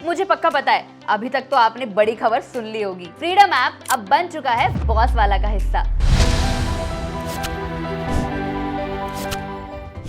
मुझे पक्का पता है अभी तक तो आपने बड़ी खबर सुन ली होगी। फ्रीडम ऐप अब बन चुका है बॉस वाला का हिस्सा।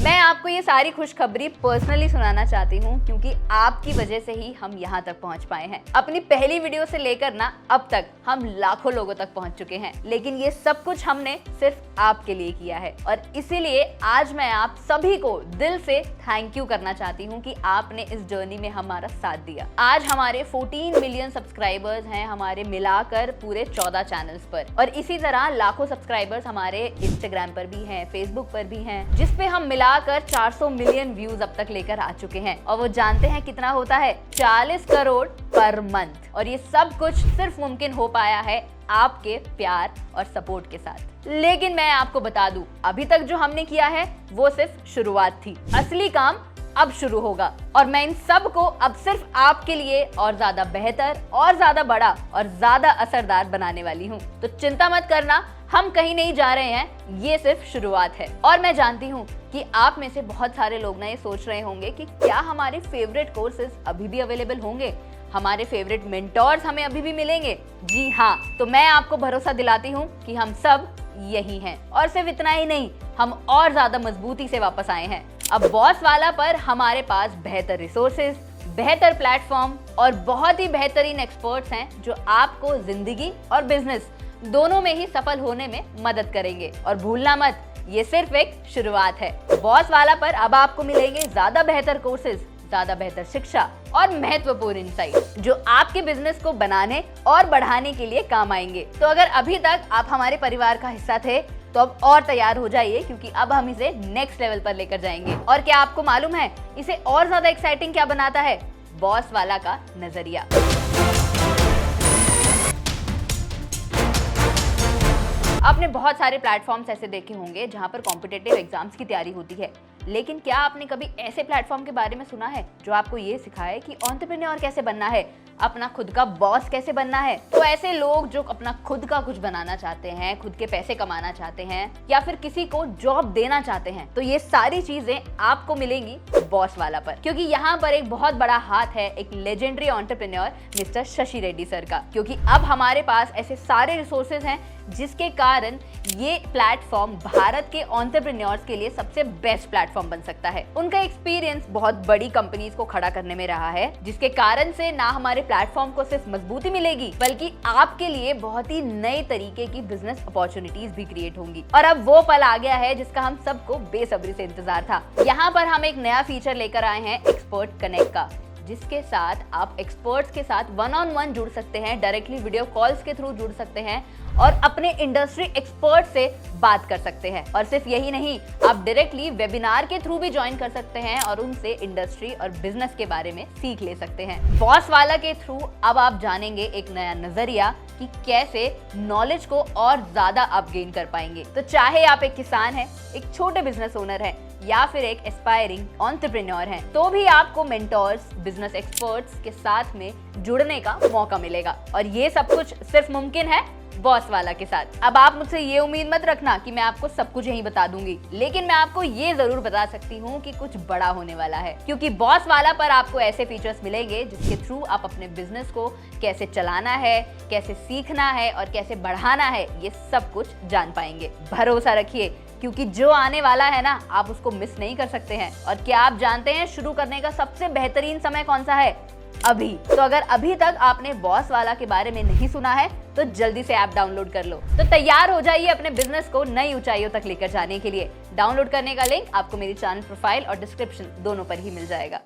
मैं आपको ये सारी खुशखबरी पर्सनली सुनाना चाहती हूँ क्योंकि आपकी वजह से ही हम यहाँ तक पहुँच पाए हैं। अपनी पहली वीडियो से लेकर ना अब तक हम लाखों लोगों तक पहुँच चुके हैं, लेकिन ये सब कुछ हमने सिर्फ आपके लिए किया है और इसीलिए आज मैं आप सभी को दिल से थैंक यू करना चाहती हूँ कि आपने इस जर्नी में हमारा साथ दिया। आज हमारे 14 मिलियन सब्सक्राइबर्स हैं हमारे मिलाकर पूरे 14 चैनल्स पर, और इसी तरह लाखों सब्सक्राइबर्स हमारे इंस्टाग्राम पर भी हैं, फेसबुक पर भी हैं, जिसपे हम मिलाकर 400 मिलियन व्यूज अब तक लेकर आ चुके हैं। और वो जानते हैं कितना होता है? 40 करोड़ पर मंथ। और ये सब कुछ सिर्फ मुमकिन हो पाया है आपके प्यार और सपोर्ट के साथ। लेकिन मैं आपको बता दूं, अभी तक जो हमने किया है वो सिर्फ शुरुआत थी, असली काम अब शुरू होगा। और मैं इन सब को अब सिर्फ आपके लिए और ज्यादा बेहतर और ज्यादा बड़ा और ज्यादा असरदार बनाने वाली हूँ। तो चिंता मत करना, हम कहीं नहीं जा रहे हैं, ये सिर्फ शुरुआत है। और मैं जानती हूँ कि आप में से बहुत सारे लोग ना ये सोच रहे होंगे कि क्या हमारे फेवरेट कोर्सेज अभी भी अवेलेबल होंगे, हमारे फेवरेट मेंटोर्स हमें अभी भी मिलेंगे। जी हाँ, तो मैं आपको भरोसा दिलाती हूँ कि हम सब यही हैं। और सिर्फ इतना ही नहीं, हम और ज्यादा मजबूती से वापस आए हैं। अब बॉस वाला पर हमारे पास बेहतर रिसोर्सेज, बेहतर प्लेटफॉर्म और बहुत ही बेहतरीन एक्सपर्ट्स हैं जो आपको जिंदगी और बिजनेस दोनों में ही सफल होने में मदद करेंगे। और भूलना मत, ये सिर्फ एक शुरुआत है। बॉस वाला पर अब आपको मिलेंगे ज्यादा बेहतर कोर्सेज, ज्यादा बेहतर शिक्षा और महत्वपूर्ण इनसाइट जो आपके बिजनेस को बनाने और बढ़ाने के लिए काम आएंगे। तो अगर अभी तक आप हमारे परिवार का हिस्सा थे तो अब और तैयार हो जाइए, क्योंकि अब हम इसे नेक्स्ट लेवल पर लेकर जाएंगे। और क्या आपको मालूम है इसे और ज्यादा एक्साइटिंग क्या बनाता है? बॉस वाला का नजरिया। आपने बहुत सारे प्लेटफॉर्म्स ऐसे देखे होंगे जहां पर कॉम्पिटिटिव एग्जाम्स की तैयारी होती है, लेकिन क्या आपने कभी ऐसे प्लेटफॉर्म के बारे में सुना है जो आपको ये सिखाए कि एंटरप्रेन्योर कैसे बनना है, अपना खुद का बॉस कैसे बनना है? तो ऐसे लोग जो अपना खुद का कुछ बनाना चाहते हैं, खुद के पैसे कमाना चाहते हैं या फिर किसी को जॉब देना चाहते हैं, तो ये सारी चीजें आपको मिलेंगी बॉस वाला पर। क्योंकि यहाँ पर एक बहुत बड़ा हाथ है एक legendary entrepreneur mister Shashi Reddy sir का। क्योंकि अब हमारे पास ऐसे सारे रिसोर्सेज हैं जिसके कारण ये प्लेटफॉर्म भारत के एंटरप्रेन्योर्स के लिए सबसे बेस्ट प्लेटफॉर्म बन सकता है। उनका एक्सपीरियंस बहुत बड़ी कंपनीज को खड़ा करने में रहा है, जिसके कारण से ना हमारे प्लेटफॉर्म को सिर्फ मजबूती मिलेगी बल्कि आपके लिए बहुत ही नए तरीके की बिजनेस अपॉर्चुनिटीज भी क्रिएट होंगी। और अब वो पल आ गया है जिसका हम सबको बेसब्री से इंतजार था। यहाँ पर हम एक नया फीचर लेकर आए हैं एक्सपर्ट कनेक्ट का, जिसके साथ आप एक्सपर्ट्स के साथ वन ऑन वन जुड़ सकते हैं, डायरेक्टली वीडियो कॉल्स के थ्रू जुड़ सकते हैं और अपने इंडस्ट्री एक्सपर्ट से बात कर सकते हैं। और सिर्फ यही नहीं, आप डायरेक्टली वेबिनार के थ्रू भी ज्वाइन कर सकते हैं और उनसे इंडस्ट्री और बिजनेस के बारे में सीख ले सकते हैं। बॉस वाला के थ्रू अब आप जानेंगे एक नया नजरिया कि कैसे नॉलेज को और ज्यादा आप गेन कर पाएंगे। तो चाहे आप एक किसान हैं, एक छोटे बिजनेस ओनर हैं या फिर एक एस्पायरिंग एंटरप्रेन्योर हैं, तो भी आपको मेंटोर्स, बिजनेस एक्सपर्ट्स के साथ में जुड़ने का मौका मिलेगा। और ये सब कुछ सिर्फ मुमकिन है बॉस वाला के साथ। अब आप मुझसे ये उम्मीद मत रखना कि मैं आपको सब कुछ यही बता दूंगी, लेकिन मैं आपको ये जरूर बता सकती हूँ कि कुछ बड़ा होने वाला है। क्योंकि बॉस वाला पर आपको ऐसे फीचर्स मिलेंगे जिसके थ्रू आप अपने बिजनेस को कैसे चलाना है, कैसे सीखना है और कैसे बढ़ाना है, ये सब कुछ जान पाएंगे। भरोसा रखिए, क्योंकि जो आने वाला है ना, आप उसको मिस नहीं कर सकते हैं। और क्या आप जानते हैं शुरू करने का सबसे बेहतरीन समय कौन सा है? अभी। तो अगर अभी तक आपने बॉस वाला के बारे में नहीं सुना है तो जल्दी से ऐप डाउनलोड कर लो। तो तैयार हो जाइए अपने बिजनेस को नई ऊंचाइयों तक लेकर जाने के लिए। डाउनलोड करने का लिंक आपको मेरी चैनल प्रोफाइल और डिस्क्रिप्शन दोनों पर ही मिल जाएगा।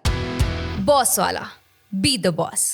बॉस वाला, बी द बॉस।